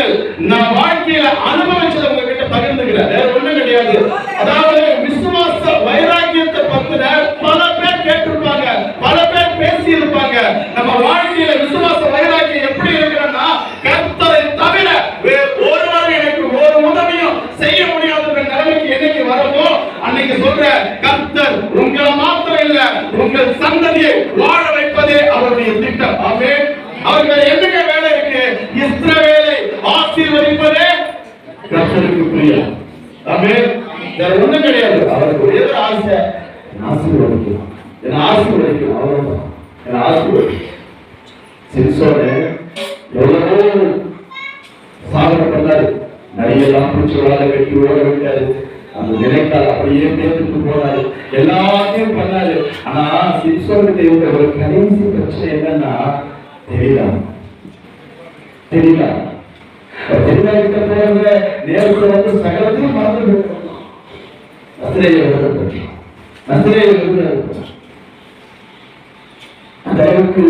காரியங்கள் நான் வாழ்க்கையில அனுபவிச்சதை உங்ககிட்ட பகிர்ந்துக்கிறேன். வேற ஒண்ணும் கிடையாது. அதாவது விசுவாச வைராக்கியத்தை பத்தின பல பேர் கேட்டிருப்பாங்க, பல பேர் பேசி இருப்பாங்க. நம்ம வாழ்க்கையில விசுவாச வைராக்கியம் எப்படி இருக்கிறன்னா, கர்த்தரை தவிர வேறு ஒருவர் எனக்கு ஒரு உதவியும் செய்ய முடியாத நிலைமைக்கு என்னைக்கு வரமோ அன்னைக்கு சொல்ற கர்த்தர் உங்களை மாத்திரம் இல்ல, உங்கள் சந்ததியை வாழ வைப்பதே அவருடைய திட்டம். ஆமென். அவர்கள் என்னங்க வேலை இருக்கு? இஸ்ரவேலை ஆசீர்வதிப்பதே கர்த்தருக்கு பிரியம். ஆமென். வேற ஒண்ணும் கிடையாது. அவருக்கு ஒரே ஒரு ஆசை, ஆசீர்வதிக்கணும், என்ன ஆசீர்வதிக்கணும், அவ்வளவுதான், என்ன ஆசீர்வதிக்கணும். சிம்சோனே எவ்வளவோ சாதனை பண்ணாரு, நரியெல்லாம் பிடிச்சி வாழ வெட்டி ஓட விட்டாரு, அந்த நிலைக்கால் அப்படியே பேசிட்டு போனாரு, எல்லாத்தையும் பண்ணாரு. ஆனா சிம்சோனுக்கு இவங்க ஒரு கடைசி பிரச்சனை என்னன்னா, தெரியல கிட்ட போற நேரத்துல வந்து சகலத்தையும் மறந்து அந்த அளவுக்கு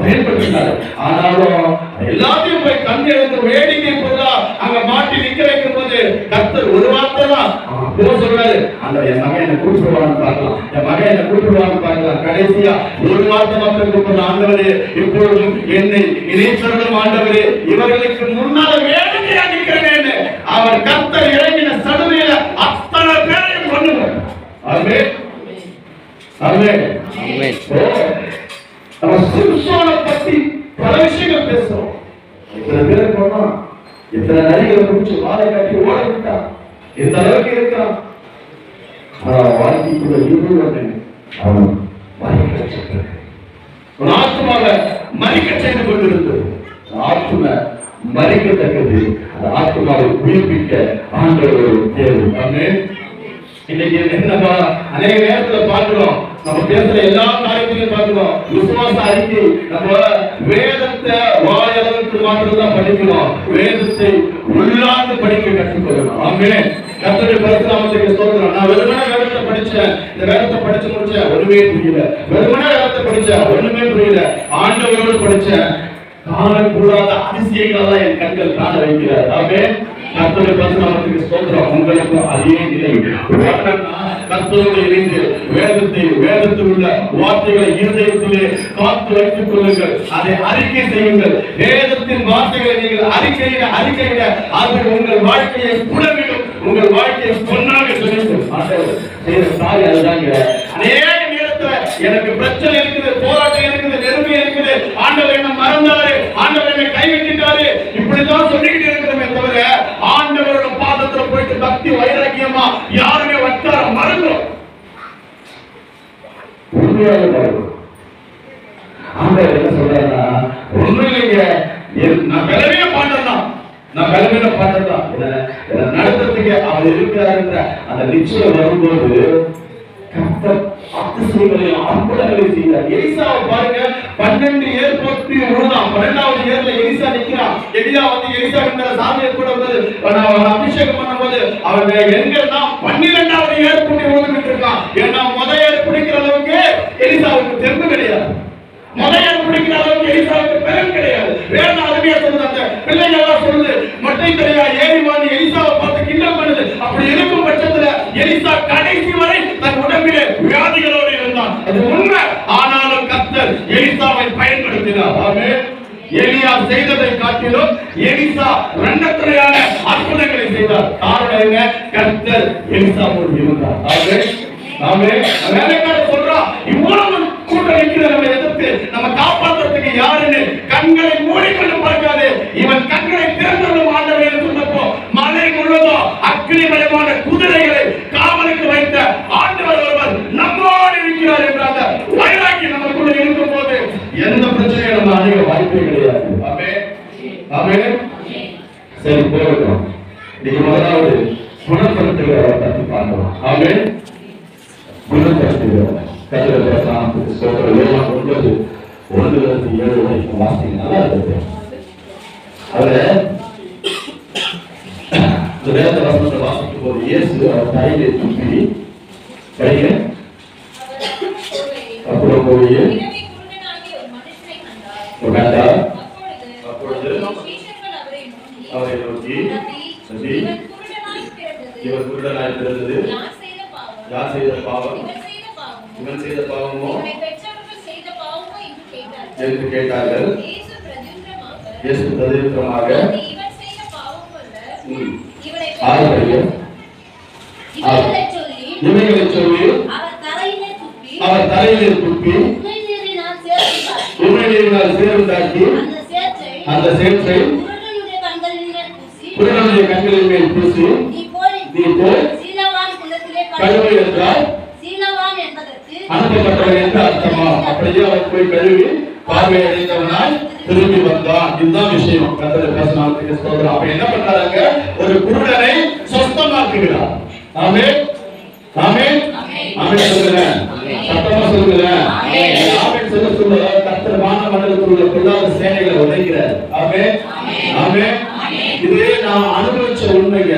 பயன்படுத்தினார். ஆனாலும் எல்லாத்தையும் போய் கண் எடுத்து வேடிக்கை போதா அங்க மாட்டி நிக்க வைக்கும் போது கர்த்தர் ஒரு வார்த்தை தான் சொல்றாரு, அந்த என் மகன் என்ன கூப்பிடுவான்னு பார்க்கலாம், என் மகன் என்ன கூப்பிடுவான்னு பார்க்கலாம். கடைசியா ஒரு வார்த்தை மட்டும் கூப்பிடுற ஆண்டவரே, இப்பொழுதும் என்னை இணைச்சரும் ஆண்டவரே, இவர்களுக்கு முன்னால வேடிக்கையா நிக்கிறேன்னு அவர் கர்த்தர் இறங்கின சடுமையில அத்தனை பேரையும் பண்ணுவார். ஆமென். ஆமென். ஆமென். நம்ம சிம்சோனை பத்தி பல விஷயங்கள் பேசுறோம். இத்தனை பேரை போனோம், இத்தனை நரிகளை பிடிச்சி வாழை காட்டி ஓட விட்டான், இந்த அளவுக்கு இருக்கான். வாழ்க்கைக்குள்ள இருந்தது அவன் ஆத்மாவை மறிக்க செய்து கொண்டிருந்தது. ஆத்மா மறிக்கத்தக்கது, அந்த ஆத்மாவை உயிர்ப்பிக்க ஆண்டவர் தேவை. ஆமென். இன்னைக்கு என்னப்பா அநேக நேரத்துல பார்க்கிறோம், நம்ம பேசுற எல்லா காரியத்தையும் பார்க்கிறோம், விசுவாச அறிக்கை நம்ம வேதத்தை வாயளவுக்கு மாத்திரம் தான் படிக்கணும், வேதத்தை உள்ளார்ந்து படிக்க கற்றுக்கொள்ளணும். ஆமென். கர்த்தருடைய பரிசுத்தத்துக்கு ஸ்தோத்திரம். நான் வெறுமனே வேதத்தை படிச்சேன், இந்த வேதத்தை படிச்சு முடிச்சேன், ஒண்ணுமே புரியல. வெறுமனே வேதத்தை படிச்சேன், ஒண்ணுமே புரியல. ஆண்டவரோடு படிச்சேன், காணக்கூடாத அதிசயங்களெல்லாம் என் கண்கள் காண வைக்கிறார். ஆமென். கர்த்தருடைய பரிசுத்தத்துக்கு ஸ்தோத்திரம். உங்களுக்கு அதே நிலை கர்த்தரோடு இணைந்து வேதத்தில் உள்ள வார்த்தைகளை இருதயத்திலே காத்து வைத்துக் கொள்ளுங்கள், அதை அறிக்கை செய்யுங்கள். வேதத்தின் வார்த்தைகளை நீங்கள் அறிக்கையிட அது உங்கள் வாழ்க்கையை புலவிடும், உங்கள் வாழ்க்கையை பொன்னாக சொல்லுங்கள். அதுதாங்க அநேக நேரத்துல எனக்கு பிரச்சனை இருக்குது, போராட்டம் இருக்குது, நெருமை இருக்குது, ஆண்டவர் என்ன மறந்தாரு, ஆண்டவர் என்னை கைவிட்டாரு, இப்படிதான் சொல்லிக்கிட்டு இருக்கிறோமே தவிர ஆண்டவரோட பாதத்துல போயிட்டு பக்தி வைராக்கியமா யாருமே வட்டார மறந்தோம். ஆண்டவர் என்ன சொல்றாருன்னா, உண்மையிலேயே நான் பலமே பாண்டதான், நான் பலமே பாண்டதான், நடத்துறதுக்கு அவர் இருக்கிறாருன்ற அந்த நிச்சயம் வரும்போது கர்த்தர் அதிசயங்களையும் அற்புதங்களையும் செய்தார். எலிசாவை பாருங்க, 12 ஏர் போட்டு விழுந்தான். 12வது ஏர்ல எலிசா நிக்கிறான். எலியா வந்து எலிசா மேல சாமியை போடும்போது அபிஷேகம் பண்ணும்போது அவங்க எங்கன்னா 12வது ஏர் போட்டு விழுந்துட்டு இருக்கான். ஏன்னா முதல் ஏர் பிடிக்கிற அளவுக்கு எலிசாவுக்கு தெம்பு கிடையாது, முதல் ஏர் பிடிக்கிற அளவுக்கு எலிசாவுக்கு பெரும் கிடையாது. வேற அருமையா சொல்லுது, அந்த பிள்ளைங்க எல்லாம் சொல்லுது, மட்டை தலையா ஏறி வந்து எலிசாவை பார்த்து கிண்டல் பண்ணுது. அப்படி இருக்கும் பட்சத்துல எலிசா கடைசி வரை தன் உடம்பிலே வியாதிகளோடு இருந்தான், அது உண்மை. ஆனாலும் கர்த்தர் எலிசாவை பயன்படுத்தினார். ஆமென். எலியா செய்ததை காட்டிலும் எலிசா இரண்டத்திரையான அற்புதங்களை செய்தார். காரணம் என்ன? கர்த்தர் எலிசாவோடு இருந்தார். ஆமென். ஆமென். வேலைக்காரர் சொல்றா, இவ்வளவு கூட்டம் இருக்கிற நம்ம எதிர்த்து நம்ம காப்பாற்றுறதுக்கு யாருன்னு கண்களை மூடிக்கொண்டு பார்க்காது, இவன் கண்களை திறந்துள்ள ஆண்டவர் என்று சொன்னப்போ மலை முழுவதும் அக்னிமயமான குதிரைகளை காவலுக்கு வைத்த ஆண்டவர் ஒருவர் நம்மோடு இருக்கிறார் என்ற அந்த வைராக்கியம் நமக்குள்ள இருக்கும் போது எந்த பிரச்சனையும் நம்ம அடைய வாய்ப்பே கிடையாது. ஆமென். ஆமென். சரி, போகட்டும். இன்னைக்கு முதலாவது குணப்படுத்துகிறவரை பற்றி பார்க்கலாம். ஆமென். குணப்படுத்துகிறவர் கர்த்தருடைய நாமத்துக்கு ஸ்தோத்திரம். யோவான் 9:1-7 வரைக்கும் வாசிங்கன்னா அது அவரை வேத வசனத்தை வாசிக்கும் போது இயேசு அவர் கையிலே தூக்கி கையில அப்புறம் போய் கண்டார். அப்பொழுது அவரை நோக்கி இவர் குருடனாய் பிறந்தது யார் செய்த பாவம், இவன் செய்த பாவமோ என்று கேட்டார்கள். இயேசு பிரதியுத்தரமாக இவைகளை சொல்லி அவர் தலையிலே துப்பி உண்மையினால் சேருண்டாக்கி அந்த சேற்றை குருடனுடைய கண்களின் மேல் பூசி நீ போய் கழுவு என்றால் அனுப்பப்பட்டவர் என்று அர்த்தமா? அப்படியே அவர் போய் கழுவி பார்வை அடைந்தவனாய் திரும்பி வந்தான். இதுதான் விஷயம். கர்த்தருடைய பரிசுத்த ஸ்தோத்திரம். அப்ப என்ன பண்றாங்க? ஒரு குருடனை சொஸ்தமாக்குகிறார். ஆமென், ஆமென், ஆமென் சொல்லுங்க. சத்தமா சொல்லுங்க. ஆமென் சொல்ல சொல்ல கர்த்தர் வான மண்டலத்தில் உள்ள பொல்லாத சேனைகளை உடைக்கிறார். ஆமென், ஆமென். இதே நான் அனுபவிச்ச உண்மைங்க.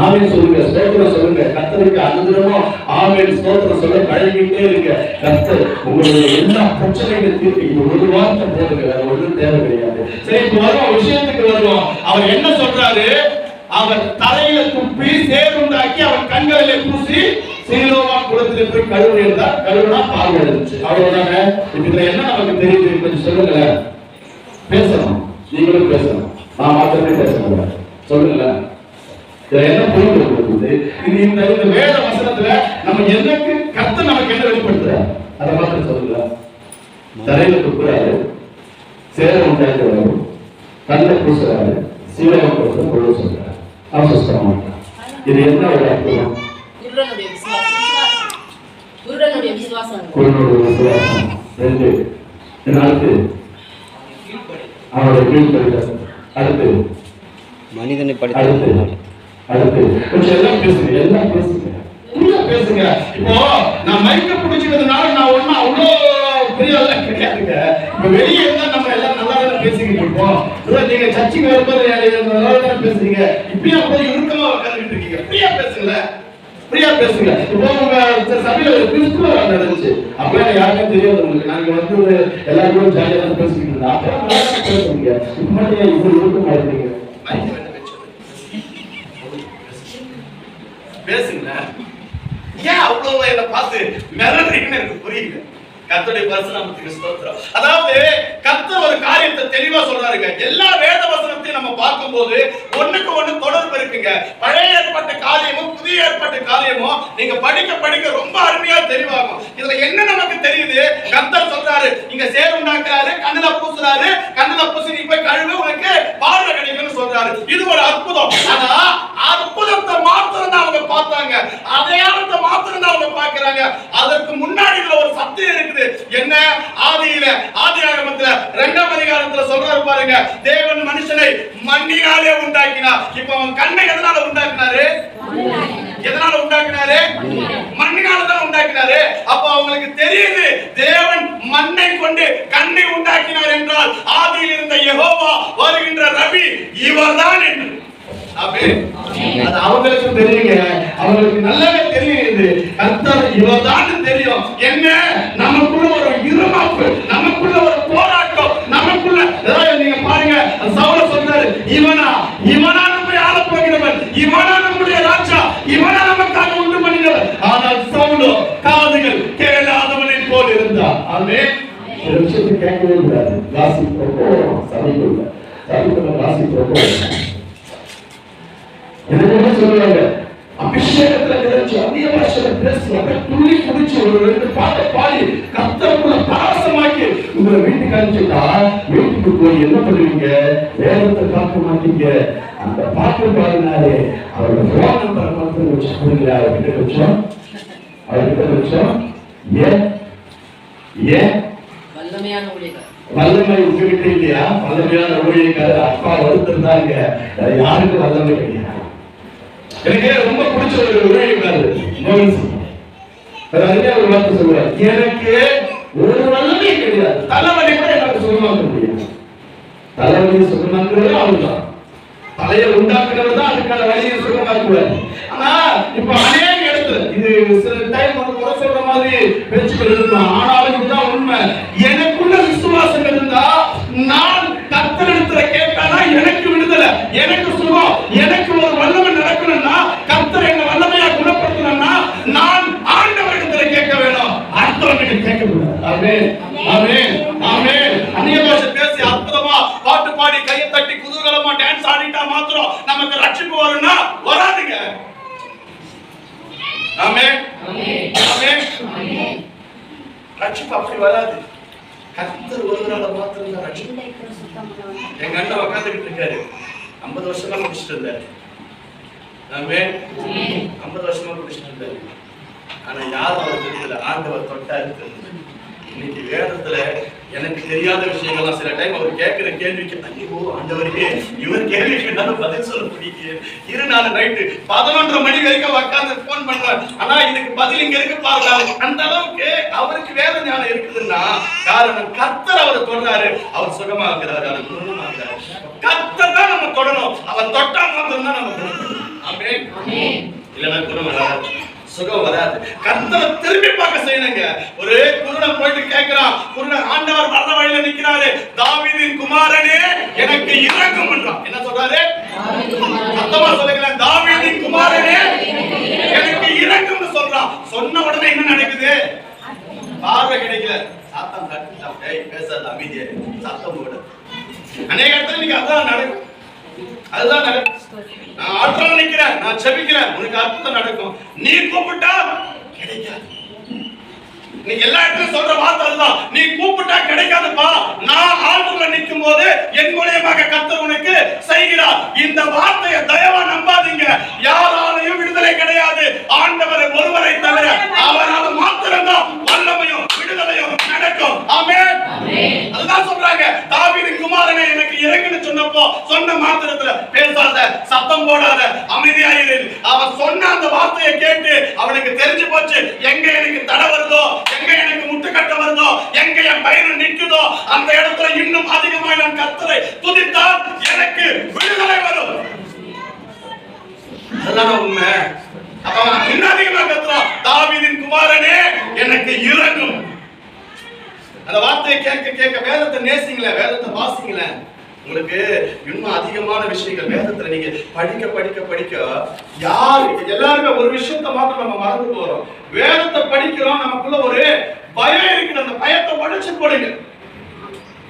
ஆமென் சொல்லுங்க, ஸ்தோத்திரம் சொல்லுங்க. கர்த்தருக்கு அனுதினமும் ஆமென் ஸ்தோத்திரம் சொல்ல பழகிட்டே இருங்க. கர்த்தர் உங்களுடைய எல்லா பிரச்சனைகளை தீர்க்க ஒரு வார்த்தை போடுங்க, வேற ஒன்றும் தேவை கிடையாது. சரி, இப்ப வருவோம், விஷயத்துக்கு வருவோம். அவர் என்ன சொல்றாரு? அவர் தலையில துப்பி சேருண்டாக்கி அவர் கண்களிலே பூசி சீலோவான் குளத்திலே போய் கழுவு இருந்தார். கழுவுனா பார்வை இருந்துச்சு. அவ்வளவுதாங்க. இதுல என்ன நமக்கு தெரியுது? கொஞ்சம் சொல்லுங்களேன். பேசணும், நீங்களும் பேசணும், நான் மாத்திரமே பேசணும். சொல்லுங்களேன். என்ன புரிந்து கொடுக்குது? இந்த வேத வசனத்துல நம்ம என்னக்கு கர்த்தர் நமக்கு என்ன வெளிப்படுத்துறார் அதை மாத்திரம் சொல்லுங்க. தலையில துப்புறாரு, சேர உண்டாக்குறாரு, கண்ணை பூசுறாரு, சீலகம் கொடுத்து கொள்ள சொல்றாரு. அவசரமா இது என்ன ஒரு அற்புதம்? குருடனுடைய விசுவாசம். ரெண்டு. அடுத்து அவருடைய கீழ்ப்படிதல். அடுத்து மனிதனை படித்து அடுத்து கொஞ்சம் எல்லாம் பேசுங்க, எல்லாம் பேசுங்க, எல்லாம் பேசுங்க. இப்போ நான் மைக்க பிடிச்சிக்கிறதுனால நான் ஒன்னும் அவ்வளோ பெரிய கிடையாதுங்க. இப்ப வெளியே இருந்தா நம்ம எல்லாம் நல்லா தானே பேசிக்கிட்டு இருப்போம். நீங்க சர்ச்சுக்கு வரும்போது நல்லா தானே பேசுறீங்க. இப்படியா போய் இறுக்கமா உட்காந்துட்டு இருக்கீங்க. ஃப்ரீயா பேசுங்கள, ஃப்ரீயா பேசுங்க. இப்போ உங்க சபையில ஒரு கிறிஸ்துவ நடந்துச்சு. அப்பெல்லாம் யாருக்கும் தெரியாது உங்களுக்கு. நாங்க வந்து எல்லாரும் ஜாலியா தான் பேசிக்கிட்டு இருந்தோம். அப்பெல்லாம் நல்லா பேசுறீங்க. இப்ப மட்டும் இவ்வளவு இறுக்கமா இருக்கீங்க. பேசுங்க. ஏன் அவ்வளவு என்ன பார்த்து மிரடுறீங்கன்னு எனக்கு புரியுது. கர்த்தருடைய பரிசுத்தத்துக்கு ஸ்தோத்திரம். அதாவது கர்த்தர் ஒரு காரியத்தை தெளிவா சொல்றாருங்க. எல்லா வேத வசனத்தையும் நம்ம பார்க்கும்போது ஒண்ணுக்கு ஒண்ணு தொடர்பு இருக்குங்க. பழைய ஏற்பட்ட காரியமும் புதிய ஏற்பட்ட காரியமும் நீங்க படிக்க படிக்க ரொம்ப அருமையா தெளிவாகும். இதுல என்ன நமக்கு தெரியுது? கர்த்தர் சொல்றாரு, இங்க சேர் உண்டாக்குறாரு, கண்ணுல பூசுறாரு, கண்ணுல பூசி நீ போய் கழுவு, உனக்கு பார்வை கிடைக்கும்னு சொல்றாரு. இது ஒரு அற்புதம். ஆனா அற்புதத்தை மாத்திரம் தான் அவங்க பார்த்தாங்க, அடையாளத்தை மாத்திரம் தான் அவங்க பார்க்கிறாங்க. அதற்கு முன்னாடி ஒரு சத்தியம் இருக்கு. என்ன? ஆதியாகமத்துல 2ஆம் அதிகாரத்துல சொல்றாரு பாருங்க. தேவன் மனுஷனை மண்ணினாலே உண்டாக்கினார். இப்ப அவன் கண்ணை எதனால உண்டாக்கினாரு? எதனால உண்டாக்கினாரு? மண்ணினால தான் உண்டாக்கினாரு. அப்ப அவங்களுக்கு தெரியுது தேவன் மண்ணை கொண்டு கண்ணை உண்டாக்கினார் என்றால் ஆதியில் இருந்த யெகோவா வருகின்ற ரவி இவர்தான் என்று. அது அவங்களுக்கு தெரியுங்க. அவங்களுக்கு நல்லாவே தெரியுது கர்த்தர் இவர்தான் தெரியும். என்ன? நமக்குள்ள ஒரு இருமாப்பு, நமக்குள்ள ஒரு போராட்டம், நமக்குள்ள நீங்க பாருங்க. சவுல சொல்றாரு, இவனா நம்மை ஆள போகிறவன், இவனா நம்முடைய ராஜா, இவனா நமக்காக உண்டு பண்ணினவர். ஆனால் சவுலோ காதுகள் கேளாதவனை போல் இருந்தார். ஆமென். ஒரு விஷயத்தை கேட்கவே கூடாது. வாசிப்போ சபைக்குள்ள வாசிப்போ என்ன சொல்லுவாங்க? அபிஷேகத்துல கிடைச்சு அந்நிய பாஷையில பேசி துள்ளி குடிச்சு ஒரு 2 பாட்டை பாடி கர்த்தருக்குள்ள பாசமாக்கி உங்களை வீட்டுக்கு அனுப்பிச்சுட்டா வீட்டுக்கு போய் என்ன பண்ணுவீங்க? வேதத்தை பார்க்க மாட்டீங்க. அந்த பாட்டு பாடினாரு அவரோட போன் நம்பரை பார்த்து வச்சு கொடுங்க. அவர்கிட்ட வச்சோம், அவர்கிட்ட வச்சோம். ஏன் வல்லமை உங்ககிட்ட இல்லையா? வல்லமையான ஊழியக்காரர் அப்பா வருத்திருந்தாங்க. யாருக்கு வல்லமை கிடையாது? எனக்கு ரொம்ப பிடிச்ச ஒரு ஊழியக்காரர் ஒரு வார்த்தை சொல்லுவார், எனக்கு ஒரு வல்லமே கிடையாது, தலைவலி கூட எனக்கு சுகமாக்க முடியாது. தலைவலி சுகமாக்குறது அவர்தான். தலையை உண்டாக்குறது தான் அதுக்கான வழியை சுகமாக்குவார். ஆனா இப்ப அநேக இடத்துல இது சில டைம் வந்து குறை சொல்ற மாதிரி பேச்சுக்கள் இருக்கும். ஆனாலும் இதுதான் உண்மை. எனக்குள்ள விசுவாசம் இருந்தா நான் கர்த்தரிடத்துல கேட்டானா எனக்கு விடுதலை. எனக்கு சுகம், எனக்கு ஒரு வல்லமை நடக்கணும்னா, கர்த்தர் என்ன வல்லமையா குணப்படுத்தணும்னா நான் ஆண்டவரிடத்துல கேட்க வேணும், அடுத்தவங்க கேட்க கூடாது. ஆமென், ஆமென், ஆமென். அந்நிய பாஷை பேசி அற்புதமா பாட்டு பாடி கையை தட்டி குதூகலமா டான்ஸ் ஆடிட்டா மாத்திரம் நமக்கு ரட்சிப்பு வரும்னா வராதுங்க. ஆமென், ஆமென், ஆமென். ரட்சிப்பு அப்படி வராது. கர்த்தர் ஒருவரால மாத்திரம் தான் ரட்சிப்பு. எங்க அண்ணன் உட்கார்ந்துகிட்டு இருக்காரு, 50 வருஷமா குடிச்சிட்டு இருந்தாரு. ஆமென், 50 வருஷமா குடிச்சிட்டு இருந்தாரு. ஆனா யாரும் அவருக்கு தெரியல, ஆண்டவர் தொட்டாரு. இன்னைக்கு வேதத்துல எனக்கு தெரியாத விஷயங்கள்லாம் சில டைம் அவர் கேட்கிற கேள்விக்கு ஐயோ ஆண்டவரே இவர் கேள்விக்கு என்னால பதில் சொல்ல முடியல. 2 நைட்டு 11 மணி வரைக்கும் உட்கார்ந்து போன் பண்றாரு. ஆனா இதுக்கு பதில் இங்க இருக்கு பாருங்க. அந்த அளவுக்கு அவருக்கு வேத ஞானம் இருக்குதுன்னா காரணம் கர்த்தர் அவரை தொடர்றாரு, அவர் சுகமாக்குறாரு, அவர் குணமாக்குறாரு. கர்த்தர் தான் நம்ம தொடணும், அவர் தொட்டா மாத்திரம் தான் நம்ம தொடணும். ஆமென், இல்லைன்னா குணம் வராது, சுகம் வராது. கர்த்தரை திரும்பி பார்க்க செய்யணுங்க. ஒரு குருடன் போயிட்டு கேட்கிறான், குருடன் ஆண்டவர் வர்ற வழியில நிக்கிறாரு, தாவீதின் குமாரனே எனக்கு இரக்கம் என்றான். என்ன சொல்றாரு? சத்தமா சொல்லுங்க, தாவீதின் குமாரனே எனக்கு இரக்கம் சொல்றான். சொன்ன உடனே என்ன நடக்குது? பார்வை கிடைக்கல, சாத்தான் தட்டிட்டான். ஏய் பேசாத, அமைதியா சத்தம் போடு. அநேக இடத்துல நீங்க அதான் நடக்கும், அதுதான் நடக்கும். நான் ஆற்றல் நிக்கிறேன், நான் செபிக்கிறேன், உனக்கு அற்புதம் நடக்கும். நீ கூப்பிட்டா கிடைக்காது. நீ எல்லா இடத்துலயும் சொல்ற வார்த்தை அதுதான், நீ கூப்பிட்டா கிடைக்காதுப்பா. நான் ஆற்றல நிற்கும் போது என் மூலியமாக கர்த்தர் உனக்கு செய்கிறார். இந்த வார்த்தையை தயவா நம்பாதீங்க. யாராலையும் விடுதலை கிடையாது, ஆண்டவரை ஒருவரை தவிர. அவரால் மாத்திரம்தான் வல்லமையும் விடுதலையும் நடக்கும். ஆமென், அதுதான் சொல்றாங்க. தாவீதின் குமாரனே எனக்கு இறங்குன்னு சொன்னப்போ சொன்ன மாத்திரத்துல பேசாத, சத்தம் போடாத, அமைதியாயிரு. அவன் சொன்ன அந்த வார்த்தையை கேட்டு அவனுக்கு தெரிஞ்சு போச்சு, எங்க எனக்கு தடை வருதோ, எங்க எனக்கு முட்டுக்கட்ட வருதோ, எங்க என் பையன் நிக்குதோ அந்த இடத்துல இன்னும் அதிகமாக நான் கர்த்தரை துதித்தால் எனக்கு விடுதலை வரும். அதுதான் உண்மை. அவன் இன்னும் அதிகமாக கர்த்தர் தாவீதின் குமாரனே எனக்கு இறங்கும். அந்த வார்த்தையை கேட்க கேட்க வேதத்தை நேசிங்களே, வேதத்தை வாசிங்களே, உங்களுக்கு இன்னும் அதிகமான விஷயங்கள் வேதத்துல நீங்க படிக்க படிக்க படிக்க யாரு எல்லாருமே ஒரு விஷயத்தை மாத்திரம் நம்ம மறந்து போறோம். வேதத்தை படிக்கிறோம், நமக்குள்ள ஒரு பயம் இருக்குது. அந்த பயத்தை உடைச்சு போடுங்க,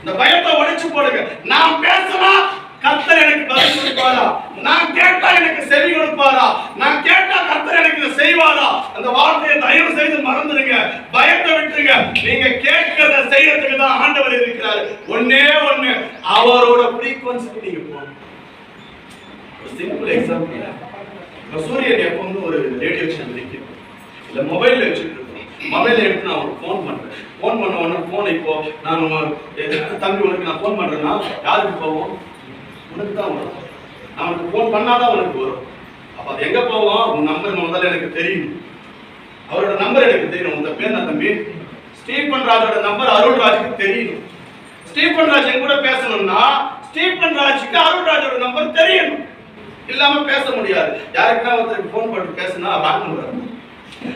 இந்த பயத்தை உடைச்சு போடுங்க. நான் பேசினா கர்த்தர் எனக்கு பதில் கொடுப்பாரா, நான் கேட்டா எனக்கு செவி கொடுப்பாரா, நான் கேட்டா கர்த்தர் எனக்கு செய்வாரா? அந்த வார்த்தையை தயவு செய்து மறந்துடுங்க, பயத்தை விட்டுருங்க. நீங்க கேட்கிறத செய்யறதுக்கு தான் ஆண்டவர் இருக்கிறார். ஒண்ணே ஒண்ணு, அவரோட ஃப்ரீக்வன்சிக்கு நீங்க போகணும். ஒரு சிம்பிள் எக்ஸாம்பிள், இப்ப சூரியன் எப்பவும் ஒரு ரேடியோ சேனல் இருக்கு, இல்ல மொபைல்ல வச்சுட்டு இருக்கோம். மொபைல எடுத்து நான் ஒரு போன் பண்றேன், போன் பண்ண உடனே போன் இப்போ நான் தம்பி உனக்கு நான் போன் பண்றேன்னா யாருக்கு போவோம்? உனக்கு தான் வரும். அவனுக்கு போன் பண்ணாதான் உனக்கு வரும். அப்ப அது எங்க போவோம்? உன் நம்பர் முதல்ல எனக்கு தெரியும், அவரோட நம்பர் எனக்கு தெரியும். உங்க பேர் நான் தம்பி ஸ்டீபன் ராஜோட நம்பர் அருள்ராஜுக்கு தெரியும். ஸ்டீபன் ராஜ் என் கூட பேசணும்னா ஸ்டீபன் ராஜுக்கு அருள்ராஜோட நம்பர் தெரியணும், இல்லாம பேச முடியாது. யாருக்குன்னா ஒருத்தருக்கு போன் பண்ணி பேசினா பார்க்க.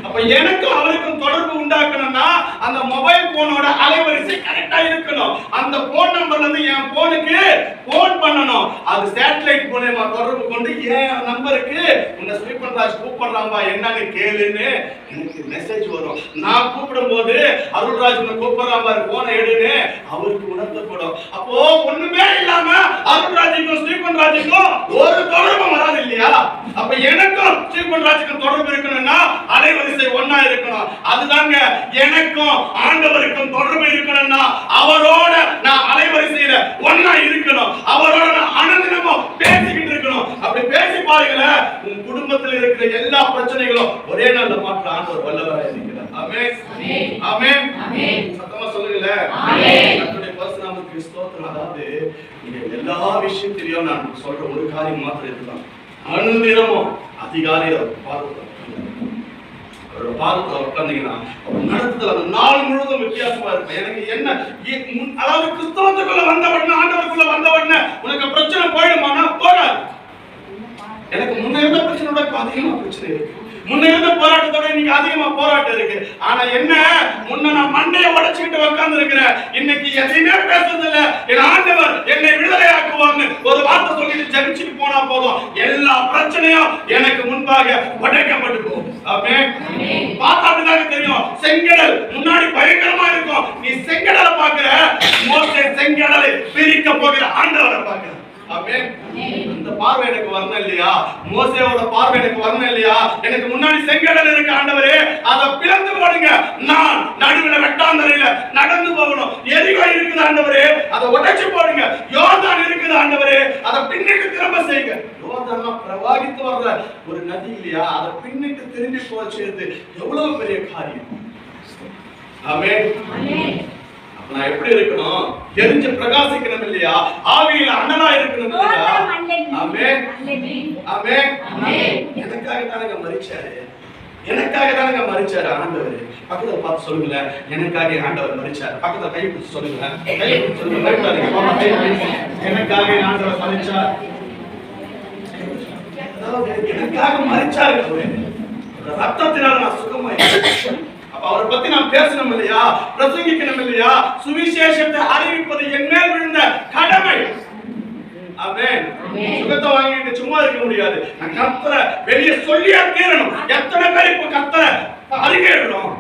அப்ப எனக்கும் அவருக்கும் தொடர்பு உண்டாக்கணும்னா அந்த மொபைல் போனோட அலைவரிசை கரெக்டா இருக்கணும். அந்த போன் நம்பர்ல இருந்து என் போனுக்கு போன் பண்ணணும். அது சேட்டலைட் மூலமா தொடர்பு கொண்டு என் நம்பருக்கு உன்னை ஸ்டீபன் ராஜ் கூப்பிடுறாம்பா என்னன்னு கேளுன்னு எனக்கு மெசேஜ் வரும். நான் கூப்பிடும் போது அருள்ராஜ் உன்னை கூப்பிடுறாம்பா போனை எடுன்னு அவருக்கு உணர்த்தப்படும். அப்போ ஒண்ணுமே இல்லாம அருள்ராஜுக்கும் ஸ்டீபன் ராஜுக்கும் ஒரு தொடர்பு வராது இல்லையா? அப்ப எனக்கும் ஸ்டீபன் ராஜுக்கும் தொடர்பு இருக்கணும்னா அலைவரிசை ஒண்ணா இருக்கணும். அதுதாங்க எனக்கும் ஆண்டவருக்கும் தொடர்பு இருக்கணும்னா அவரோட நான் அலைவரிசையில ஒண்ணா இருக்கணும், அவரோட நான் அனுதினமும் பேசிக்கிட்டு இருக்கணும். அப்படி பேசி பாருங்களேன், உங்க குடும்பத்தில் இருக்கிற எல்லா பிரச்சனைகளும் ஒரே நாள்ல மாற்ற ஆண்டவர் வல்லவராக இருக்கிறார். ஆமென், ஆமென், ஆமென். சத்தமா சொல்லுங்க. ஆமென். கர்த்தருடைய பரிசுத்தநாமத்துக்கு ஸ்தோத்திரம். அதாவது நீங்க எல்லா விஷயத்திலயும் நான் சொல்ற ஒரு காரியம் மாத்திரம் இதுதான், அனுதினமும் அதிகாலையில பார்த்து பாதத்துல உட்கார்ந்தீங்கன்னா நடத்துதல் அந்த நாள் முழுவதும் வித்தியாசமா இருக்கும். எனக்கு என்ன அதாவது கிறிஸ்தவத்துக்குள்ள வந்தவன ஆண்டவருக்குள்ள வந்தவன உனக்கு பிரச்சனை போயிடுமானா போகாது. எனக்கு முன்ன இருந்த பிரச்சனையோட அதிகமா பிரச்சனை இருக்கு. முன்ன இருந்த போராட்டத்தோட இன்னைக்கு அதிகமா போராட்டம் இருக்கு. ஆனா என்ன, முன்ன நான் மண்டையை உடைச்சுக்கிட்டு உட்கார்ந்து இருக்கிறேன், இன்னைக்கு எதையுமே பேசுறது இல்ல. என் ஆண்டவர் என்னை விடுதலை ஆக்குவார்னு ஒரு வார்த்தை சொல்லிட்டு ஜெபிச்சுட்டு போனா போதும், எல்லா பிரச்சனையும் எனக்கு முன்பாக உடைக்கப்பட்டு போகும். ஆமென். பார்த்தாட்டுதாங்க தெரியும், செங்கடல் முன்னாடி பயங்கரமா இருக்கும். நீ செங்கடலை பார்க்கிற, மோசே செங்கடலை பிரிக்க போகிற ஆண்டவரை பார்க்கிற. ஆமென். அந்த பார்வை எனக்கு வரணும் இல்லையா? மோசேயோட பார்வை எனக்கு வரணும் இல்லையா? எனக்கு முன்னாடி செங்கடல் இருக்கு ஆண்டவரே, அதை பிளந்து போடுங்க. நான் நடுவுல வெட்டாந்தரையில நடந்து போகணும். எரிகோ இருக்குது ஆண்டவரே, அதை உடைச்சு போடுங்க. யோர்தான் இருக்குது ஆண்டவரே, அதை பின்னிட்டு திரும்ப செய்யுங்க. யோர்தான் பிரவாகித்து வர்ற ஒரு நதி இல்லையா, அதை பின்னிட்டு திரும்பி போச்சுது எவ்வளவு பெரிய காரியம். ஆமென். நான் எப்படி இருக்கணும்? தெரிஞ்ச பிரகாசிக்கணும் இல்லையா? ஆவியில அனலா இருக்கணும் இல்லையா? ஆமென். ஆமென். எனக்காக தானங்க மரிச்சாரு, எனக்காக தானங்க மரிச்சாரு ஆண்டவர். பக்கத்துல பார்த்து சொல்லுங்க, எனக்காக ஆண்டவர் மரிச்சாரு. பக்கத்துல கை பிடிச்சு சொல்லுங்க, கை பிடிச்சு சொல்லுங்க. எனக்காக ஆண்டவர் மரிச்சார், எனக்காக மரிச்சாரு. ரத்தத்தினால நான் சுகமாயிருக்கேன். அவரை பத்தி நாம் பேசணும் இல்லையா, பிரசங்கிக்கணும் இல்லையா? சுவிசேஷத்தை அறிவிப்பது என் மேல் விழுந்த கடமை. ஆமென். சுகத்தை வாங்கிட்டு சும்மா இருக்க முடியாது. நான் கர்த்தரை வெளியே சொல்லியே தீரணும். எத்தனை பேர் இப்ப கர்த்தரை அறிக்கையிடணும்?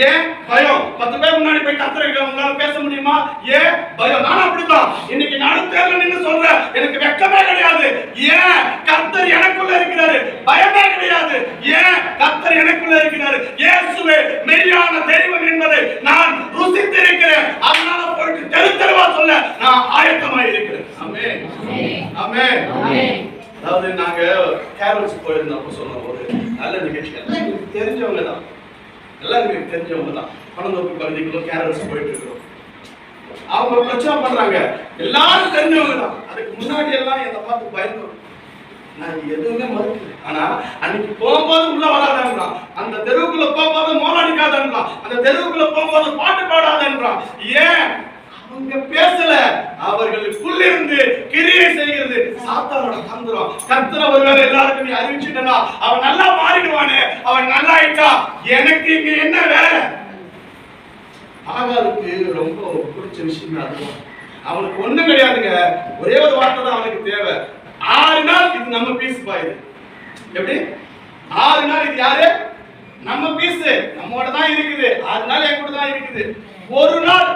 ஏன் பயம்? 10 பேர் முன்னாடி போய் கர்த்தரை உங்களால பேச முடியுமா? ஏன் பயம்? நான் அப்படித்தான். இன்னைக்கு நடுத்தேர்ல நின்னு சொல்றேன், எனக்கு வெட்கமே கிடையாது. ஏன்? கர்த்தர் எனக்குள்ள இருக்கிறாரு, பயமே கிடையாது. ஏன்? கர்த்தர் எனக்குள்ள இருக்கிறாரு. இயேசுவே மெய்யான தெய்வம் என்பதை நான் ருசித்து இருக்கிறேன். அதனால போயிட்டு தெருவா சொல்ல நான் ஆயத்தமாய் இருக்கிறேன். ஆமென். ஆமென். அதாவது நாங்க கேரல்ஸ் போயிருந்தப்போ சொன்ன ஒரு நல்ல நிகழ்ச்சி, எல்லாம் தெரிஞ்சவங்க தான், எல்லாருக்கும் தெரிஞ்சவங்க தான். பணந்தோப்பு பகுதிக்குள்ள கேரல்ஸ் போயிட்டு இருக்கிறோம். அவங்க பிரச்சனை பண்றாங்க, எல்லாரும் தெரிஞ்சவங்க தான். அதுக்கு முன்னாடி எல்லாம் என்னை பார்த்து பயந்து நான் எதுவுமே மறுக்கல. ஆனா அன்னைக்கு போகும்போது உள்ள வராதன்றான், அந்த தெருவுக்குள்ள போகும்போது மோலாடிக்காதன்றான், அந்த தெருவுக்குள்ள போகும்போது பாட்டு பாடாதன்றான். ஏன்? அவங்க பேசல, அவர்களுக்குள்ளிருந்து கிரியை செய்கிறது சாத்தானோட தந்திரம். கர்த்தர் ஒருவேளை எல்லாருக்கும் நீ அறிவிச்சுட்டா அவன் நல்லா மாறிடுவானே, அவன் நல்லா ஆயிட்டா எனக்கு இங்க என்ன வேலை? ஆகாருக்கு ரொம்ப பிடிச்ச விஷயம் அதுதான். அவனுக்கு ஒண்ணும் கிடையாதுங்க, ஒரே ஒரு வார்த்தை தான் அவனுக்கு தேவை. 6 நாள் இது நம்ம பீஸ் பாயுது. எப்படி 6 நாள் இது யாரு? நம்ம பீஸ், நம்மோட தான் இருக்குது. 6 நாள் என் கூட தான் இருக்குது. ஒரு நாள்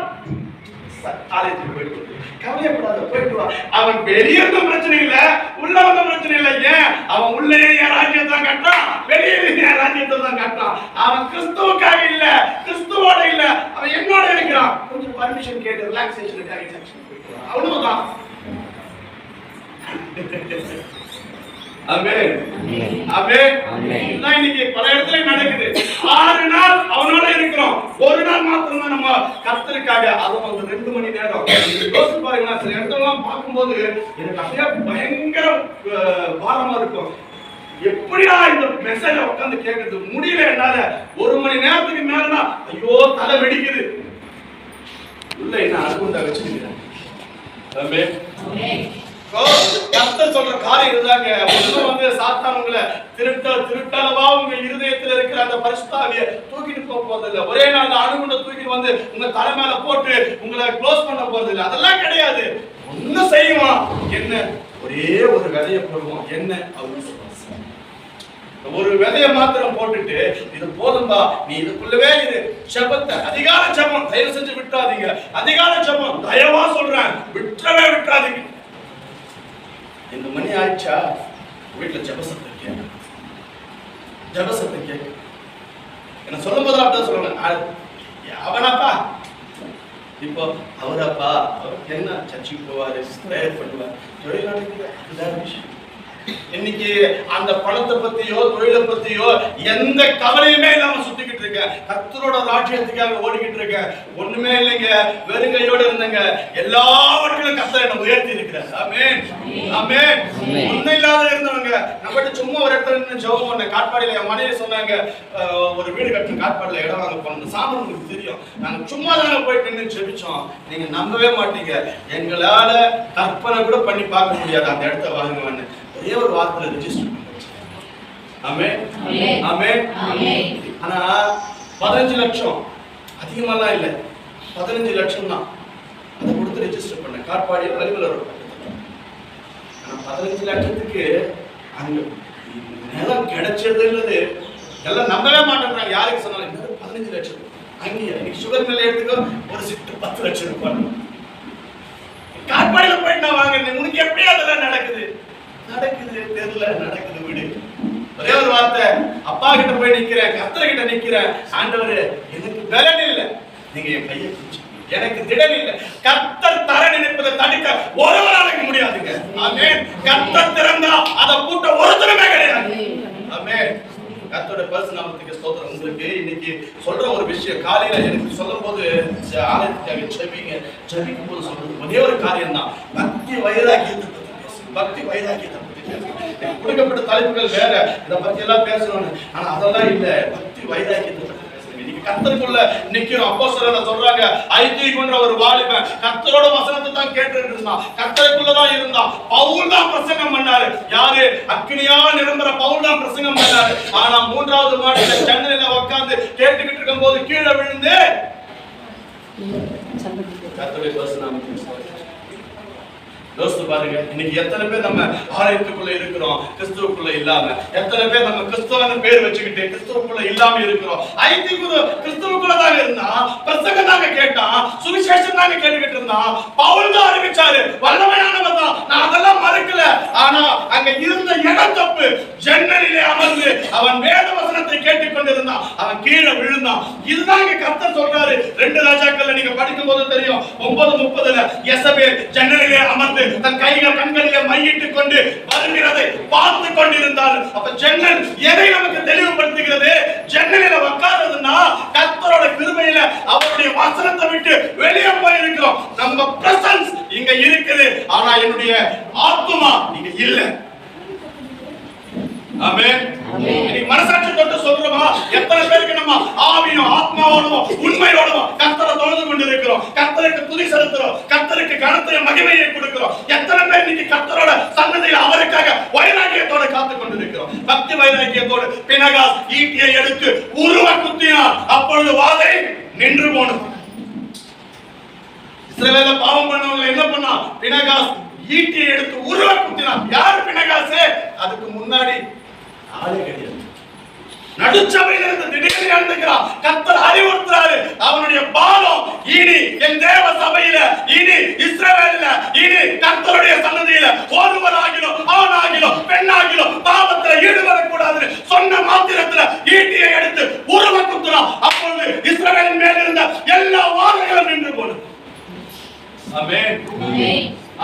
ஆலயத்துக்கு போயிட்டு கவலையப்படாத, போயிட்டு வா. அவன் வெளியே இருந்த பிரச்சனை இல்ல, உள்ள வந்த பிரச்சனை இல்ல. ஏன்? அவன் உள்ளே என் ராஜ்யத்தை தான் கட்டான், வெளியே என் ராஜ்யத்தை தான் கட்டான். அவன் கிறிஸ்துவுக்காக இல்ல, கிறிஸ்துவோட இல்ல, அவன் என்னோட இருக்கிறான். கொஞ்சம் பர்மிஷன் கேட்டு ரிலாக்ஸேஷனுக்காக போயிட்டு வா, அவ்வளவுதான். ஆமென். ஆமென். இதுதான் இன்னைக்கு பல இடத்துல நடக்குது. 6 நாள் அவனோட இருக்கிறோம், ஒரு நாள் மாத்திரம் தான் நம்ம கர்த்தருக்காக. அதுவும் ஒரு 2 மணி நேரம். யோசிச்சு பாருங்க, சில இடத்தெல்லாம் பார்க்கும்போது எனக்கு அப்படியே பயங்கர பாரமா இருக்கும். எப்படியா இந்த மெசேஜ உட்கார்ந்து கேட்கறது முடியல என்னால. 1 மணி நேரத்துக்கு மேலனா ஐயோ தலை வெடிக்குது. உள்ள என்ன அனுபவத்தை வச்சிருக்கிறேன். ஆமென். கர்த்தர் சொல்ற காரியம் இதுதாங்க. ஒண்ணு வந்து சாத்தான் உங்களை திருட்டளவா உங்க இருதயத்துல இருக்கிற அந்த பரிசுத்தாவியை தூக்கிட்டு போக போறதில்லை. ஒரே நாள்ல அணுகுண்ட தூக்கிட்டு வந்து உங்க தலை மேல போட்டு உங்களை க்ளோஸ் பண்ண போறதில்லை. அதெல்லாம் கிடையாது. ஒன்னும் செய்வான். என்ன? ஒரே ஒரு விதையை போடுவோம். என்ன? ஒரு விதைய மாத்திரம் போட்டுட்டு இது போதும்பா, நீ இதுக்குள்ளவே இரு. ஜெபத்தை அதிகார ஜெபம் தயவு செஞ்சு விட்டுறாதீங்க. அதிகார ஜெபம் தயவா சொல்றேன், விட்டுறவே விட்டுறாதீங்க. இந்த மணி ஆயிடுச்சா, வீட்டுல ஜபசத்தை கேட்க, ஜபசத்தை கேட்க. என்ன சொல்லும் போது அப்படிதான் சொல்லுவாங்க, அவனாப்பா இப்போ அவராப்பா, அவருக்கு என்ன சர்ச்சுக்கு போவாரு, பிரேயர் பண்ணுவார், தொழில் நடக்குது, அதுதான் விஷயம். இன்னைக்கு அந்த பணத்தை பத்தியோ தொழிலை பத்தியோ எந்த கவலையுமே இல்லாம சுத்திக்கிட்டு இருக்க, கர்த்தரோட ராஜ்யத்துக்காக ஓடிக்கிட்டு இருக்க. ஒண்ணுமே இல்லைங்க, வெறுங்கையோட இருந்தங்க. எல்லாவற்றிலும் கர்த்தர் என்ன உயர்த்தி இருக்கிறார். ஆமென். ஆமென். ஒண்ணும் இல்லாத இருந்தவங்க நம்மகிட்ட சும்மா ஒரு இடத்துல நின்று ஜெபம் பண்ண. காட்பாடியில என் மனைவி சொன்னாங்க, ஒரு வீடு கட்டணும், காட்பாடியில இடம் வாங்க போனோம். சாமன் உங்களுக்கு தெரியும், நாங்க சும்மா தானே போயிட்டு நின்று ஜெபிச்சோம். நீங்க நம்பவே மாட்டீங்க, எங்களால கற்பனை கூட பண்ணி பார்க்க முடியாது அந்த இடத்த வாங்குவேன்னு. ஒரே ஒரு வார்த்தையில ரெஜிஸ்டர் பண்ண. ஆமென் ஆமென். ஆனா 15 லட்சம் அதிகமாலாம் இல்ல, 15 லட்சம் தான். அதை கொடுத்து ரெஜிஸ்டர் பண்ண காட்பாடியில் அலுவலர். ஆனா 15 லட்சத்துக்கு அங்க நிலம் கிடைச்சதுன்றது எல்லாம் நம்பவே மாட்டேங்கிறாங்க. யாருக்கு சொன்னாலும் 15 லட்சம் அங்கேயே. இன்னைக்கு சுகர் மில்ல எடுத்துக்கோ, ஒரு சிட்டு 10 லட்சம் ரூபாய். காட்பாடியில போயிட்டு நான் வாங்க, உனக்கு எப்படி அதெல்லாம் நடக்குது? நடக்குது தெரியல, நடக்குது விடு. ஒரே ஒரு வார்த்தை, அப்பா கிட்ட போய் நிக்கிறேன், கர்த்தர் கிட்ட நிக்கிறேன். ஆண்டவரே எனக்கு பலன் இல்லை, நீங்க என் கையை பிடிச்சு, எனக்கு திடன் இல்லை. கர்த்தர் தர நினைப்பதை தடுக்க ஒருவராலையும் முடியாதுங்க. ஆமென். கர்த்தர் திறந்தா அதை பூட்ட ஒருத்தருமே கிடையாது. ஆமென். கர்த்தரோட பரிசுநாமத்துக்கு ஸ்தோத்திரம். உங்களுக்கு இன்னைக்கு சொல்ற ஒரு விஷயம், காலையில எனக்கு சொல்லும் போது ஆலயத்துக்காக ஜெபிக்கும் போது சொல்றது ஒரே ஒரு காரியம் தான், பக்தி வைராக்கியத்தை பத்தி பேசு. பக்தி வைராக்கியத்தை பத்தி பேசு. கொடுக்கப்பட்ட தலைப்புகள் வேற, இதை பத்தி எல்லாம் பேசணும்னு, ஆனா அதெல்லாம் இல்ல. பக்தி வைராக்கியத்தை பத்தி பேசுறேன். இன்னைக்கு கர்த்தருக்குள்ள நிக்கிறோம். அப்போஸ்தலர் சொல்றாங்க, ஐத்திகன்ற ஒரு வாலிபன் கர்த்தரோட வசனத்தை தான் கேட்டுட்டு இருந்தான், கர்த்தருக்குள்ளதான் இருந்தான். பவுல் தான் பிரசங்கம் பண்ணாரு. யாரு? அக்கினியா நிரம்புற பவுல் தான் பிரசங்கம் பண்ணாரு. ஆனா 3வது மாடியில ஜன்னலில உட்கார்ந்து கேட்டுக்கிட்டு இருக்கும் போது கீழே விழுந்து கர்த்தருடைய வசனம் யோசித்து பாருங்க. இன்னைக்கு எத்தனை பேர் நம்ம ஆலயத்துக்குள்ள இருக்கிறோம், கிறிஸ்துவுக்குள்ள இல்லாம? எத்தனை பேர் நம்ம கிறிஸ்துவன்னு பேர் வச்சுக்கிட்டு கிறிஸ்துவுக்குள்ள இல்லாம இருக்கிறோம்? ஐத்திகுரு கிறிஸ்துவுக்குள்ள தாங்க இருந்தான், பிரசங்கம் தாங்க கேட்டான், சுவிசேஷம் தாங்க கேட்டுக்கிட்டு இருந்தான். பவுல் தான் அறிவிச்சாரு, வல்லமையானவர் தான், நான் அதெல்லாம் மறுக்கல. ஆனா அங்க இருந்த இடம் தப்பு. ஜன்னலிலே அமர்ந்து அவன் வேத வசனத்தை கேட்டுக் கொண்டிருந்தான், அவன் கீழே விழுந்தான். இதுதான் இங்க கர்த்தர் சொல்றாரு. 2 ராஜாக்கள்ல நீங்க படிக்கும் போது தெரியும், 9:30 யெசபேல் ஜன்னலிலே அமர்ந்து தன் கைகள் கண்களிலே மையிட்டுக் கொண்டு வருகிறதை பார்த்து கொண்டிருந்தார். அப்ப ஜன்னல் எதை நமக்கு தெளிவுபடுத்துகிறது? ஜன்னலில உட்கார்றதுன்னா கர்த்தரோட கிருபையில அவருடைய வசனத்தை விட்டு வெளியே போய் இருக்கிறோம். நம்ம பிரசன்ஸ் இங்க இருக்குது, ஆனா என்னுடைய ஆத்துமா இங்க இல்ல. ஆமென். நீ மனசாட்சி தொட்டு சொல்றோமா? எத்தனை பேருக்கு நம்ம ஆவியும் ஆத்மாவோடும் உண்மையோடும் கர்த்தரை தொழுது கொண்டு இருக்கிறோம், கர்த்தருக்கு துதி செலுத்துறோம், கர்த்தருக்கு கனத்தையும் மகிமையை கொடுக்கிறோம்? எத்தனை பேர் இன்னைக்கு கர்த்தரோட சன்னதியில் அவருக்காக வைராக்கியத்தோட காத்து கொண்டு இருக்கிறோம்? பக்தி வைராக்கியத்தோடு பினகாஸ் ஈட்டியை எடுத்து உருவ குத்தினார். அப்பொழுது வாதை நின்று போனது. இஸ்ரவேல்ல பாவம் பண்ணவங்க என்ன பண்ணா? பினகாஸ் ஈட்டியை எடுத்து உருவ குத்தினார். யார் பினகாஸ்? அதுக்கு முன்னாடி ஆளே கிடையாது. நடுச்சபையில இருந்து திடீர்னு எழுந்துக்கிறான். கர்த்தர் அறிவுறுத்துறாரு, அவனுடைய பாவம் இனி என் தேவ சபையில, இனி இஸ்ரவேலில, இனி கர்த்தருடைய சன்னதியில ஒருவராகிலும் ஆணாகிலும் பெண்ணாகிலும் பாவத்துல ஈடுபடக்கூடாது சொன்ன மாத்திரத்துல ஈட்டியை எடுத்து உருவ குத்துறான். அப்பொழுது இஸ்ரவேலின் மேல் இருந்த எல்லா வாதைகளும் நின்று போனது. ஆமென்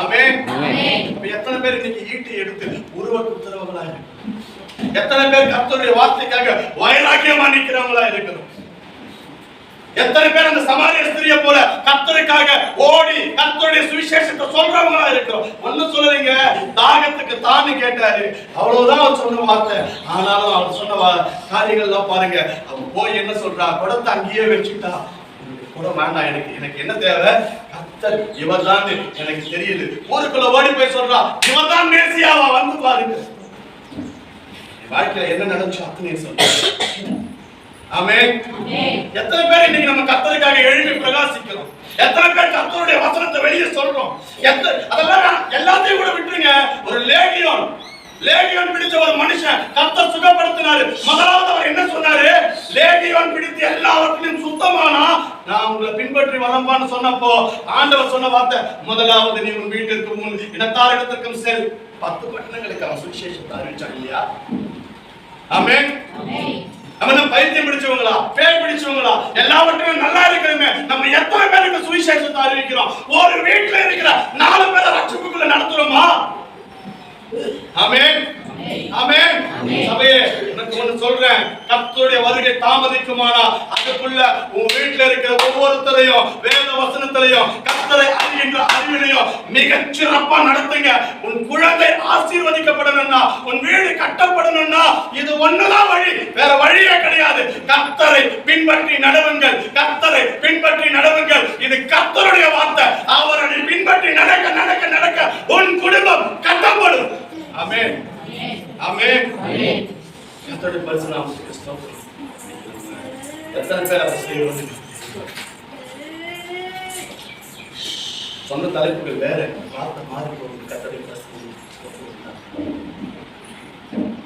ஆமென் ஆமென். எத்தனை பேர் இன்னைக்கு ஈட்டியை எடுத்து உருவ குத்துறவங்களா இருக்கு? எத்தனை பேர் கர்த்தருடைய வார்த்தைக்காக வைராக்கியமா நிக்கிறவங்களா இருக்கிறோம்? எத்தனை பேர் அந்த சமாரிய ஸ்திரியை போல கர்த்தருக்காக ஓடி கர்த்தருடைய சுவிசேஷத்தை சொல்றவங்களா இருக்கிறோம்? ஒன்னும் சொல்லலைங்க, தாகத்துக்கு தானு கேட்டாரு, அவ்வளவுதான் அவர் சொன்ன வார்த்தை. ஆனாலும் அவர் சொன்ன காரியங்கள்லாம் பாருங்க. அவன் போய் என்ன சொல்றா? குடத்தை அங்கேயே வச்சுட்டா. கூட வேண்டாம், எனக்கு என்ன தேவை? கர்த்தர் இவர்தான் எனக்கு தெரியுது. ஊருக்குள்ள ஓடி போய் சொல்றா, இவர்தான் மேசியாவா, வந்து பாருங்க. வாழ்க்கையில என்ன நடந்துச்சு அத்தனை சொல்றேன். ஆமென். எத்தனை பேர் இன்னைக்கு நம்ம கர்த்தருக்காக எழுப்பி பிரகாசிக்கிறோம்? எத்தனை பேர் கர்த்தருடைய வசனத்தை வெளியே சொல்றோம்? அதெல்லாம் எல்லாத்தையும் கூட விட்டுருங்க. ஒரு லேகியோன் பிடிச்ச ஒரு மனுஷன் கர்த்தர் சுகப்படுத்தினாரு. முதலாவது அவர் என்ன சொன்னாரு? லேகியோன் பிடித்து எல்லாவற்றிலும் சுத்தமானா நான் உங்களை பின்பற்றி வரம்பான்னு சொன்னப்போ ஆண்டவர் சொன்ன வார்த்தை, முதலாவது நீ உன் வீட்டிற்கு முன் இனத்தாரிடத்திற்கும் செல். 10 பட்டணங்களுக்கு அவன் சுவிசேஷத்தை அறிவிச்சான் இல்லையா? ஆமென். நம்ம பைத்தியம் பிடிச்சவங்களா, பேய் பிடிச்சவங்களா, எல்லாவற்றையும் நல்லா இருக்கிறோமே, நம்ம எத்தனை பேருக்கு சுவிசேஷத்தை அறிவிக்கிறோம்? ஒரு வீட்டுல இருக்கிற 4 பேரை ரட்சிப்புக்குள்ள நடத்துறோமா? ஆமென் ஆமென். சபையே, எனக்கு ஒன்று சொல்றேன், கர்த்தருடைய வருகை தாமதிக்குமானா அதுக்குள்ள உன் வீட்டுல இருக்கிற ஒவ்வொருத்தரையும் வேத வசனத்திலையும் கர்த்தரை அறிகின்ற அறிவிலையும் மிகச் சிறப்பா நடத்துங்க. உன் குழந்தை ஆசீர்வதிக்கப்படணும்னா, உன் வீடு கட்டப்படணும்னா இது ஒண்ணுதான் வழி, வேற வழியே கிடையாது. கர்த்தரை பின்பற்றி நடவுங்கள், கர்த்தரை பின்பற்றி நடவுங்கள். இது கர்த்தருடைய வார்த்தை. அவரை பின்பற்றி நடக்க நடக்க நடக்க உன் குடும்பம் கட்டப்படும். ஆமென் ஆமென். கர்த்தருடைய பரிசுநாமத்துக்கு ஸ்தோத்திரம். எத்தனை பேர் அதை செய்யணும்? சொந்த தலைப்புகள் வேற, பார்த்த மாறி போகுது. கர்த்தருடைய பரிசுநாமத்துக்கு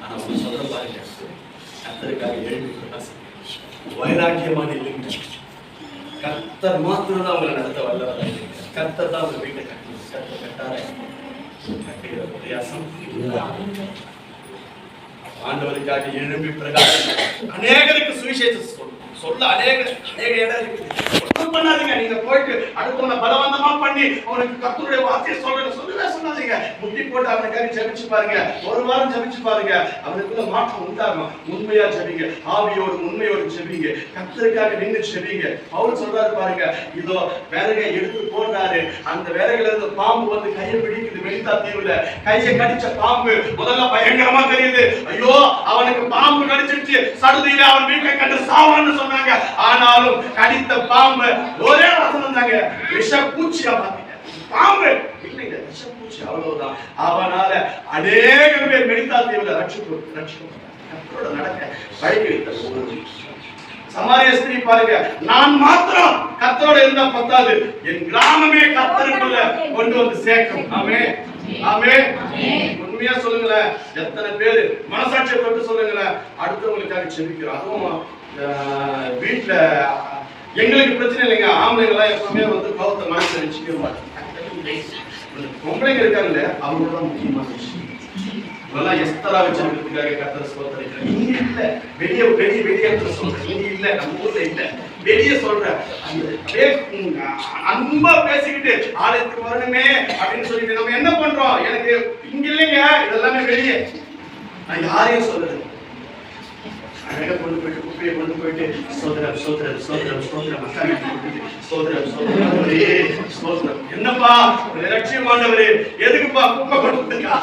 ஆனா அவங்க சொல்ற பாருங்க, கர்த்தருக்காக எழுதி வைராக்கியமான இல்லைங்க. கர்த்தர் மாத்திரம் தான் அவங்களை நடத்த வல்லவரா இல்லைங்க. கர்த்தர் தான் அவங்க வீட்டை கட்டி கர்த்தர் கட்டார கட்டுகிற பிரயாசம். ஆண்டவருக்காக எழும்பி பிரகாசம் அநேகருக்கு சுவிசேஷம் சொல்ல அநேக இடம் இருக்குது. பண்ணாதீங்க. நீங்க போயிட்டு அடுத்தவனை பலவந்தமா பண்ணி அவனுக்கு கர்த்தருடைய வார்த்தையை சொல்லவே சொல்லாதீங்க. முட்டி போட்டு அவனுக்காக ஜெபிச்சு பாருங்க. ஒரு வாரம் ஜெபிச்சு பாருங்க. அவனுக்குள்ள மாற்றம் உண்டாகும். உண்மையா ஜெபிங்க, ஆவியோடு உண்மையோடு ஜெபிங்க, கர்த்தருக்காக நின்று ஜெபிங்க. பவுல் சொல்றாரு பாருங்க, இதோ விறகை எடுத்து போடுறாரு. அந்த விறகுல இருந்து பாம்பு வந்து கையை பிடிக்குது. மெலிதா தீவுல கையை கடிச்ச பாம்பு முதல்ல பயங்கரமா தெரியுது. ஐயோ அவனுக்கு பாம்பு கடிச்சிருச்சு, சடுதியில அவன் வீட்டை கண்டு சாவான்னு சொன்னாங்க. ஆனாலும் கடித்த பாம்பு ஒரே வசனம் தாங்க, விஷப்பூச்சியா மாத்திட்ட. பாம்பு இல்லைங்க, விஷப்பூச்சி, அவ்வளவுதான். அவனால அநேக பேர் மெலிதா தீவுல ரட்சிக்கப்பட்டாங்க. நடக்க பழகி வைத்த சமாரிய ஸ்திரீ பாருங்க, நான் மாத்திரம் கர்த்தரோட இருந்தா பத்தாது, என் கிராமமே கர்த்தருக்குள்ள கொண்டு வந்து சேர்க்கும். ஆமே ஆமே. உண்மையா சொல்லுங்களேன், எத்தனை பேரு மனசாட்சியை தொட்டு சொல்லுங்களேன், அடுத்தவங்களுக்காக செபிக்கிறோம். அதுவும் வீட்டுல எங்களுக்கு பிரச்சனை இல்லைங்க. ஆம்பளைங்க எல்லாம் எப்பவுமே வந்து கோபத்தை மனசுல வச்சுக்க மாட்டாங்க. பொம்பளைங்க இருக்காங்கல்ல, அவங்களோட தான் முக்கியமான விஷயம். இதெல்லாம் எஸ்தரா வச்சிருக்கிறதுக்காக கர்த்தரை ஸ்தோத்திரிக்கிறேன். இங்க இல்ல, வெளியே சொல்றேன். இங்க இல்ல, நம்ம ஊர்ல இல்ல, வெளியே சொல்றேன். அன்பா பேசிக்கிட்டு ஆலயத்துக்கு வரணுமே அப்படின்னு சொல்லிட்டு நம்ம என்ன பண்றோம்? எனக்கு இங்க இல்லைங்க, இதெல்லாமே வெளியே. நான் யாரையும் சொல்றது அழகா கொண்டு போயிட்டு குப்பையை கொண்டு போயிட்டு சோதரம் சோதரம் சோதரம் சோதரம் சோதரம் சோதரம் சோதரம். என்னப்பா லட்சியமானவரே, எதுக்குப்பா குப்பை கொடுத்துருக்கா?